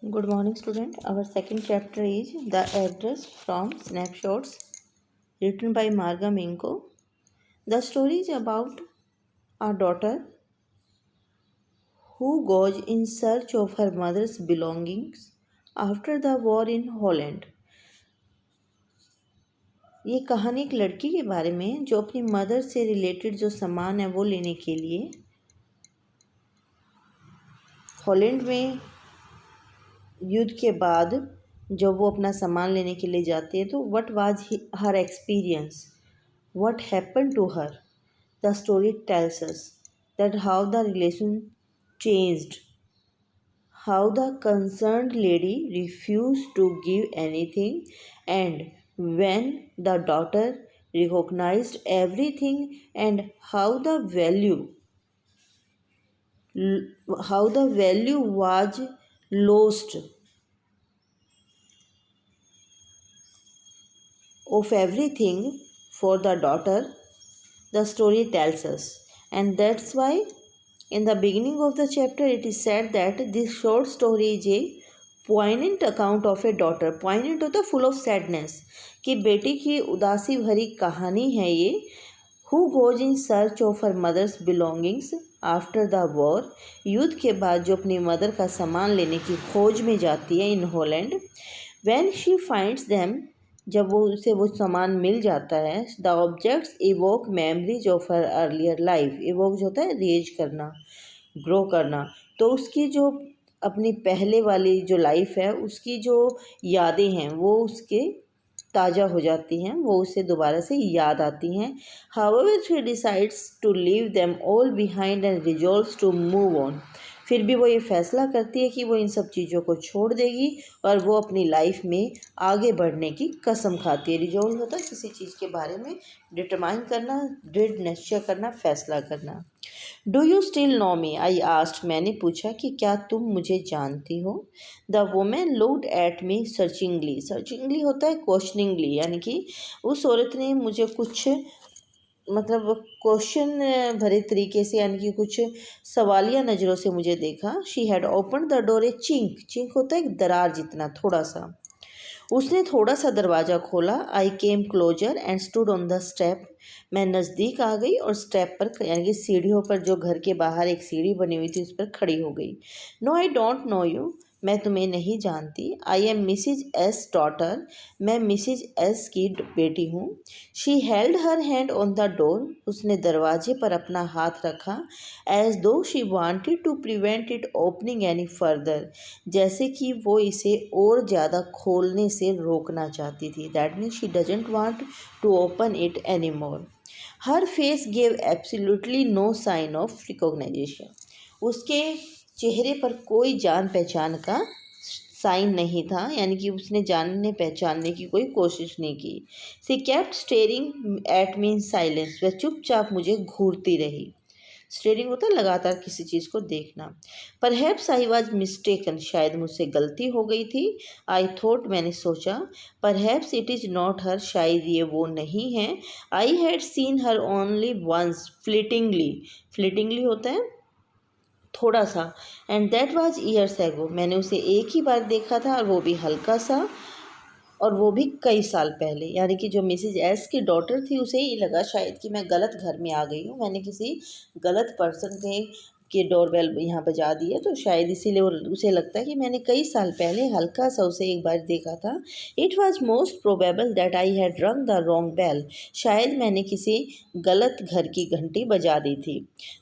Good morning, student. Our second chapter is The Address from Snapshots, written by Marga Minko. The story is about a daughter who goes in search of her mother's belongings after the war in Holland. ये कहानी एक लड़की के बारे में है जो अपनी मदर से रिलेटेड जो सामान है वो लेने के लिए हॉलैंड में युद्ध के बाद जब वो अपना सामान लेने के लिए जाती है तो what was her experience, what happened to her. The story tells us that how the relation changed, how the concerned lady refused to give anything, and when the daughter recognized everything, and how the value was lost of everything for the daughter. The story tells us, and that's why in the beginning of the chapter it is said that this short story is a poignant account of a daughter. Poignant होता है full of sadness, कि बेटी की उदासी भरी कहानी है ये. Who goes in search of her mother's belongings after the war. युद्ध के बाद जो अपनी मदर का सामान लेने की खोज में जाती है इन Holland. When she finds them, जब उसे वो सामान मिल जाता है, the objects evoke memories of her earlier life. Evoke जो होता है रेज करना, ग्रो करना, तो उसकी जो अपनी पहले वाली जो लाइफ है उसकी जो यादें हैं वो उसके ताज़ा हो जाती हैं, वो उसे दोबारा से याद आती हैं. However she decides to leave them all behind and resolves to move on. फिर भी वो ये फैसला करती है कि वो इन सब चीज़ों को छोड़ देगी और वो अपनी लाइफ में आगे बढ़ने की कसम खाती है. रिजॉल्व होता है किसी चीज़ के बारे में डिटरमाइन करना, दृढ़ निश्चय करना, फैसला करना. Do you still know me, I asked. मैंने पूछा कि क्या तुम मुझे जानती हो. The women looked at me searchingly. Searchingly होता है क्वेश्चनिंगली, यानी कि उस औरत ने मुझे कुछ क्वेश्चन भरे तरीके से, यानी कि कुछ सवालिया नज़रों से मुझे देखा. She had open the door A chink. Chink होता है एक दरार जितना, थोड़ा सा. उसने थोड़ा सा दरवाज़ा खोला. I came closer and stood on the step. मैं नज़दीक आ गई और स्टेप पर, यानी कि सीढ़ियों पर, जो घर के बाहर एक सीढ़ी बनी हुई थी उस पर खड़ी हो गई. No I don't know you. मैं तुम्हें नहीं जानती. I am Mrs S daughter. मैं मिसिज एस की बेटी हूँ. She held her hand on the door. उसने दरवाजे पर अपना हाथ रखा. As though she wanted to prevent it opening any further. जैसे कि वो इसे और ज़्यादा खोलने से रोकना चाहती थी. That means she doesn't want to open it any more. Her face gave absolutely no sign of recognisation. उसके चेहरे पर कोई जान पहचान का साइन नहीं था, यानी कि उसने जानने पहचानने की कोई कोशिश नहीं की. She kept staring at me in silence. वह चुपचाप मुझे घूरती रही. स्टेरिंग होता है लगातार किसी चीज़ को देखना. Perhaps I was mistaken. शायद मुझसे गलती हो गई थी. I thought. मैंने सोचा. Perhaps it is not her. शायद ये वो नहीं है. I had seen her only once flittingly. Flittingly होता है थोड़ा सा. And that was years ago. मैंने उसे एक ही बार देखा था और वो भी हल्का सा, और वो भी कई साल पहले. यानी कि जो मिसिज एस की डॉटर थी उसे ही लगा शायद कि मैं गलत घर में आ गई हूँ, मैंने किसी गलत पर्सन के डोरबेल यहाँ बजा दी है, तो शायद इसीलिए उसे लगता है कि मैंने कई साल पहले हल्का सा उसे एक बार देखा था. It was most probable that I had रंग द रॉन्ग बेल. शायद मैंने किसी गलत घर की घंटी बजा दी थी.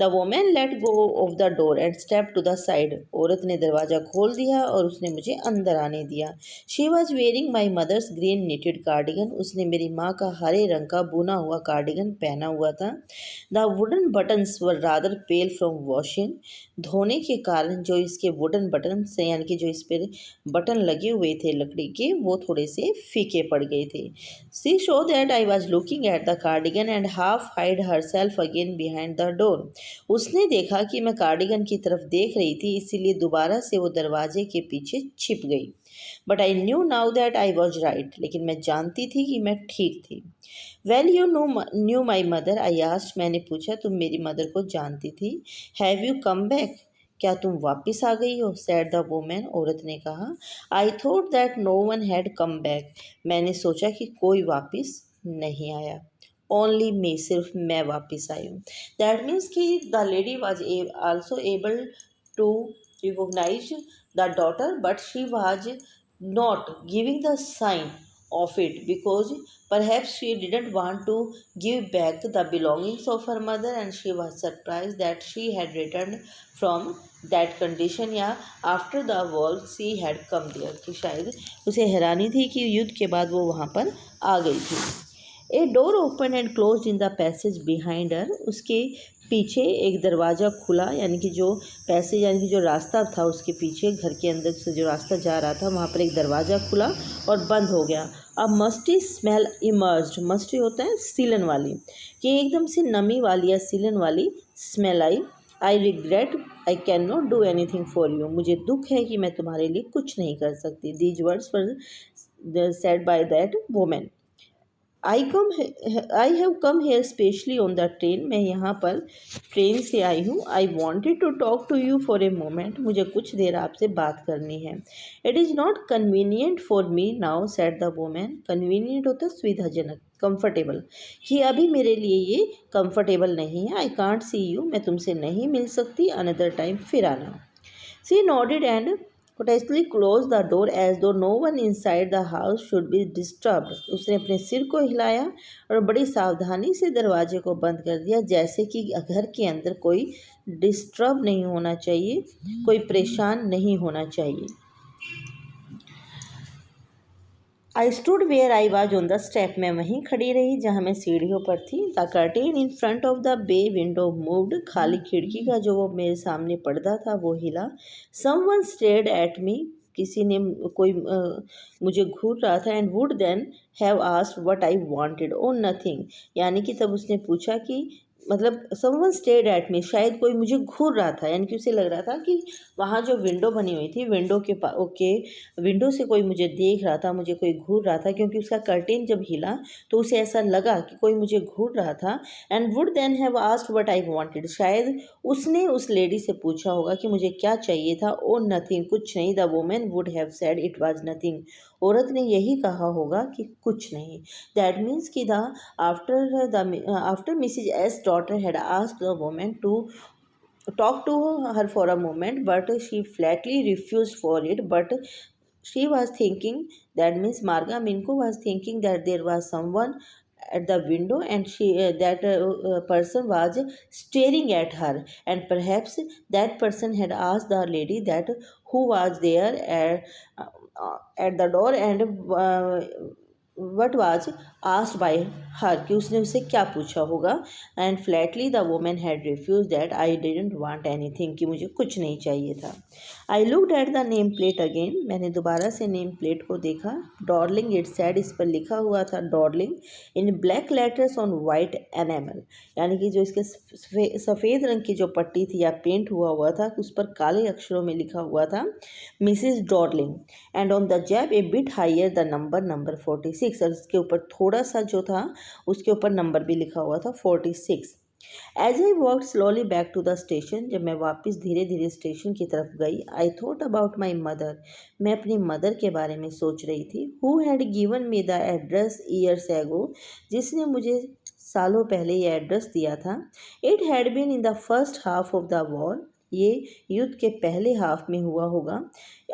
The women let go of the door and step to the side. औरत ने दरवाज़ा खोल दिया और उसने मुझे अंदर आने दिया. She was wearing my mother's green knitted cardigan. उसने मेरी माँ का हरे रंग का बुना हुआ कार्डिगन पहना हुआ था. The wooden buttons were rather pale from washing. धोने के कारण जो इसके वुडन बटन से, यानी कि जो इस पर बटन लगे हुए थे लकड़ी के, वो थोड़े से फीके पड़ गए थे. She saw that I was looking at the cardigan and half hide herself again behind the door. उसने देखा कि मैं कार्डिगन की तरफ देख रही थी, इसीलिए दोबारा से वो दरवाजे के पीछे छिप गई. But I knew now that I was right. लेकिन मैं जानती थी कि मैं ठीक थी. Well you knew my mother, I asked. मैंने पूछा तुम मेरी मदर को जानती थी. Have you come back. क्या तुम वापस आ गई हो? सैड द वुमेन, औरत ने कहा। I thought that no one had come back, मैंने सोचा कि कोई वापस नहीं आया। ओनली मी, सिर्फ मैं वापस आई हूँ। दैट मीन्स कि the lady was also able to recognise the daughter, but she was not giving the sign of it because perhaps she didn't want to give back the belongings of her mother, and she was surprised that she had returned from that condition या after the war she had come there, कि शायद उसे हैरानी थी कि युद्ध के बाद वो वहाँ पर आ गई थी। A door open and close in the passage behind her, उसके पीछे एक दरवाज़ा खुला, यानी कि जो पैसेज यानी कि जो रास्ता था उसके पीछे घर के अंदर से जो रास्ता जा रहा था वहाँ पर एक दरवाज़ा खुला और बंद हो गया। अब मस्टी स्मेल इमर्ज्ड, मस्टी होता है सीलन वाली, कि एकदम से नमी वाली या सीलन वाली smell I. I regret I can not do any thing for you, मुझे दुख है कि मैं तुम्हारे लिए कुछ नहीं कर सकती। These words were said by that women. I have come here specially on the train, मैं यहाँ पर ट्रेन से आई हूँ। I wanted to talk to you for a moment, मुझे कुछ देर आपसे बात करनी है। It is not convenient for me now, said the women. Convenient होता है सुविधाजनक, कंफर्टेबल, कि अभी मेरे लिए ये कंफर्टेबल नहीं है। आई कांट सी यू, मैं तुमसे नहीं मिल सकती। अनदर टाइम, फिर आना। She nodded and cautiously closed the door as though no one inside the house should be disturbed. उसने अपने सिर को हिलाया और बड़ी सावधानी से दरवाजे को बंद कर दिया, जैसे कि घर के अंदर कोई डिस्टर्ब नहीं होना चाहिए, कोई परेशान नहीं होना चाहिए। I stood where I was on the step, मैं वहीं खड़ी रही जहाँ मैं सीढ़ियों पर थी। The curtain in front of the bay window moved, खाली खिड़की का जो वो मेरे सामने पर्दा था वो हिला। समवन स्टेयर्ड एट मी, किसी ने कोई मुझे घूर रहा था। And would then have asked what I wanted और नथिंग, यानी कि तब उसने पूछा कि मतलब समवन स्टेयर्ड एट मी, शायद कोई मुझे घूर रहा था, यानी कि उसे लग रहा था कि वहाँ जो विंडो बनी हुई थी, विंडो के विंडो से कोई मुझे देख रहा था, मुझे कोई घूर रहा था, क्योंकि उसका कर्टेन जब हिला तो उसे ऐसा लगा कि कोई मुझे घूर रहा था। And would then have asked what I wanted, शायद उसने उस लेडी से पूछा होगा कि मुझे क्या चाहिए था। और नथिंग, कुछ नहीं। The women would have said it was nothing, औरत ने यही कहा होगा कि कुछ नहीं। दैट मीन्स कि after Mrs S daughter had asked the women to talk to her for a moment, but she flatly refused for it. But she was thinking, that means Marga Minko was thinking that there was someone at the window, and that person was staring at her, and perhaps that person had asked the lady that who was there at the door, and what was asked by her, कि उसने उससे क्या पूछा होगा। And flatly the women had refuse that I didn't want anything, कि मुझे कुछ नहीं चाहिए था। I looked at the name plate again, मैंने दोबारा से नेम प्लेट को देखा। डॉर्लिंग इट सेड, इस पर लिखा हुआ था Darling in black letters on white enamel, यानी कि जो इसके सफ़ेद रंग की जो पट्टी थी या पेंट हुआ था उस पर काले अक्षरों में लिखा हुआ था Mrs Darling. And on the jamb a bit higher the number 46, और इसके ऊपर थोड़ा सा जो था उसके ऊपर नंबर भी लिखा हुआ था 46। As I walk slowly back to the station, जब मैं वापस धीरे धीरे स्टेशन की तरफ गई। I thought about my mother, मैं अपनी मदर के बारे में सोच रही थी। Who had given me the address years ago, जिसने मुझे सालों पहले ये एड्रेस दिया था। It had been in the first half of the war, ये युद्ध के पहले हाफ में हुआ होगा।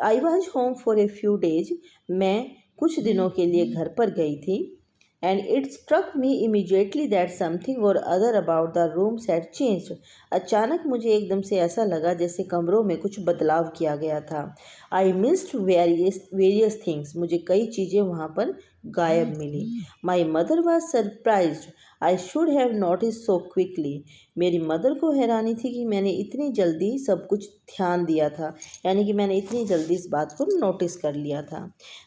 I was home for a few days, मैं कुछ दिनों के लिए घर पर गई थी। And it struck me immediately that something or other about the rooms had changed, अचानक मुझे एकदम से ऐसा लगा जैसे कमरों में कुछ बदलाव किया गया था। आई मिस्ड वेरियस थिंग्स, मुझे कई चीज़ें वहाँ पर गायब मिली। My mother was surprised I should have notice so quickly, मेरी मदर को हैरानी थी कि मैंने इतनी जल्दी सब कुछ ध्यान दिया था, यानी कि मैंने इतनी जल्दी इस बात को नोटिस कर लिया था।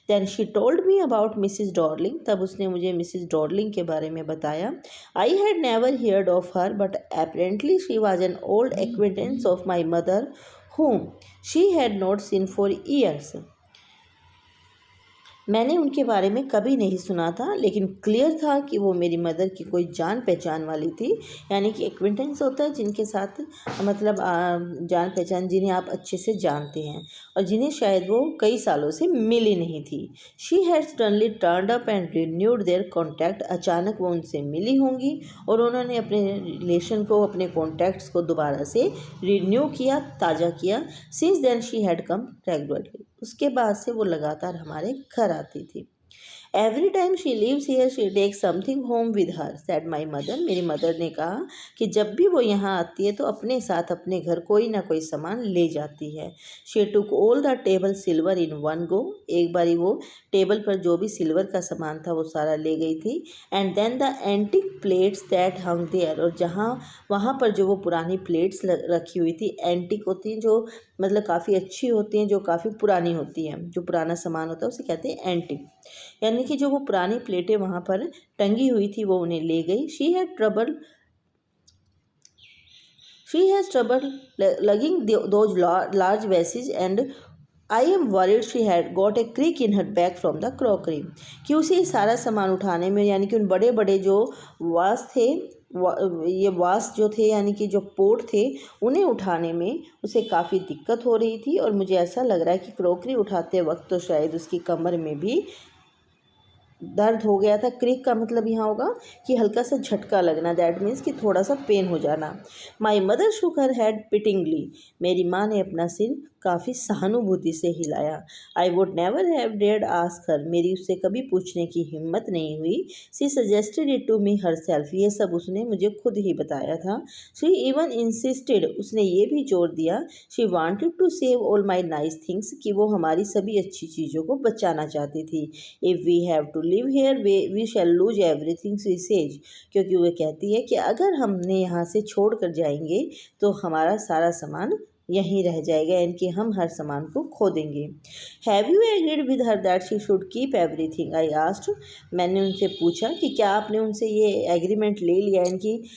Then she told me about Mrs Darling, तब उसने मुझे मिसिज डॉर्लिंग के बारे में बताया। I had never heard of her, but apparently she was an old acquaintance of my mother whom she had not seen for years. मैंने उनके बारे में कभी नहीं सुना था, लेकिन क्लियर था कि वो मेरी मदर की कोई जान पहचान वाली थी। यानी कि एक्विंटेंस होता है जिनके साथ मतलब जान पहचान, जिन्हें आप अच्छे से जानते हैं और जिन्हें शायद वो कई सालों से मिली नहीं थी। She had suddenly turned up and renewed there contact. अचानक वो उनसे मिली होंगी और उन्होंने अपने रिलेशन को, अपने कॉन्टैक्ट्स को दोबारा से रिन्यू किया, ताज़ा किया। Since then she had come regularly. उसके बाद से वो लगातार हमारे घर आती थी। Every time she leaves here she take something home with her, said my mother. मेरी मदर ने कहा कि जब भी वो यहाँ आती है तो अपने साथ अपने घर कोई ना कोई सामान ले जाती है। She took all the table silver in one go. एक बारी वो टेबल पर जो भी सिल्वर का सामान था वो सारा ले गई थी। And then the antique plates that hung there, और जहाँ वहाँ पर जो वो पुरानी प्लेट्स रखी हुई थी, एंटिक होती हैं जो मतलब काफ़ी अच्छी होती हैं, जो काफ़ी पुरानी होती हैं, जो पुराना सामान होता है उसे कहते हैं एंटिक। यानी कि जो वो पुरानी प्लेटें वहाँ पर टंगी हुई थी वो उन्हें ले गई। She has trouble lugging those large vases and I am worried she had got a creak in her back from the crockery। कि उसे सारा सामान उठाने में, यानी कि उन बड़े बड़े जो वास थे, ये वास जो थे यानी कि जो पोट थे, उन्हें उठाने में उसे काफ़ी दिक्कत हो रही थी। और मुझे ऐसा लग रहा है कि क्रॉकरी उठाते वक्त तो शायद उसकी कमर में भी दर्द हो गया था। क्रिक का मतलब यहाँ होगा कि हल्का सा झटका लगना, दैट मीन्स कि थोड़ा सा पेन हो जाना। My mother shook her head pityingly. मेरी माँ ने अपना सिर काफ़ी सहानुभूति से हिलाया। I would never have dared ask her. मेरी उससे कभी पूछने की हिम्मत नहीं हुई। She suggested it to me herself. ये सब उसने मुझे खुद ही बताया था। शी इवन इंसिस्टेड, उसने ये भी जोर दिया, she wanted to save all my nice things, कि वो हमारी सभी अच्छी चीज़ों को बचाना चाहती थी। If we have to leave here we shall lose everything she says. क्योंकि वह कहती है कि अगर हमने यहाँ से छोड़ कर जाएंगे तो हमारा सारा सामान यहीं रह जाएगा, यानी कि हम हर सामान को खो देंगे। Have you agreed with her that she should keep everything, I asked. मैंने उनसे पूछा कि क्या आपने उनसे ये एग्रीमेंट ले लिया, यानी कि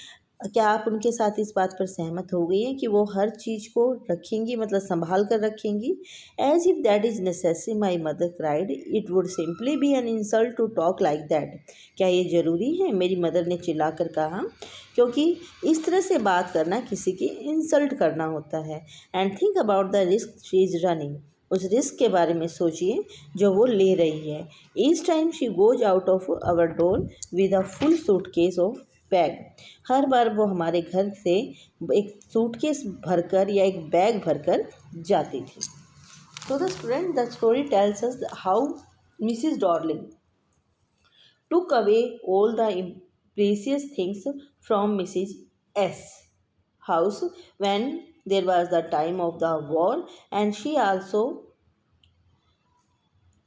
क्या आप उनके साथ इस बात पर सहमत हो गई हैं कि वो हर चीज़ को रखेंगी, मतलब संभाल कर रखेंगी। As if that is necessary my mother cried, it would simply be an insult to talk like that. क्या ये ज़रूरी है, मेरी मदर ने चिल्लाकर कहा, क्योंकि इस तरह से बात करना किसी की इंसल्ट करना होता है। And think about the risk she is running. उस रिस्क के बारे में सोचिए जो वो ले रही है। Each time she goes out of our door with a full suitcase of bag. हर बार वो हमारे घर से एक सूटकेस भरकर या एक बैग भरकर जाती थी। तो the student, the story tells us how Mrs Darling took away all the precious things from Mrs. S. house when there was the time of the war, and she also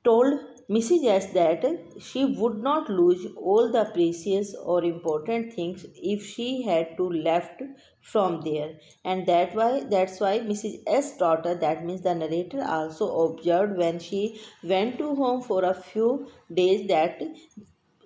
told Mrs. S that she would not lose all the precious or important things if she had to left from there, and that's why Mrs. S daughter, that means the narrator, also observed when she went to home for a few days that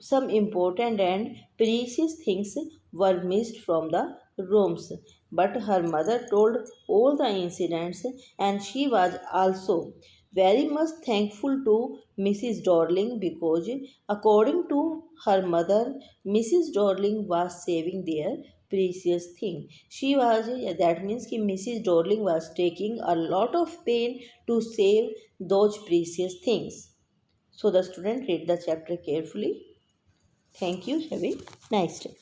some important and precious things were missed from the rooms. But her mother told all the incidents, and she was also very much thankful to Mrs. Dorling because, according to her mother, Mrs. Dorling was saving their precious thing. She was, that means कि Mrs. Dorling was taking a lot of pain to save those precious things. So the student read the chapter carefully. Thank you. Have a nice day.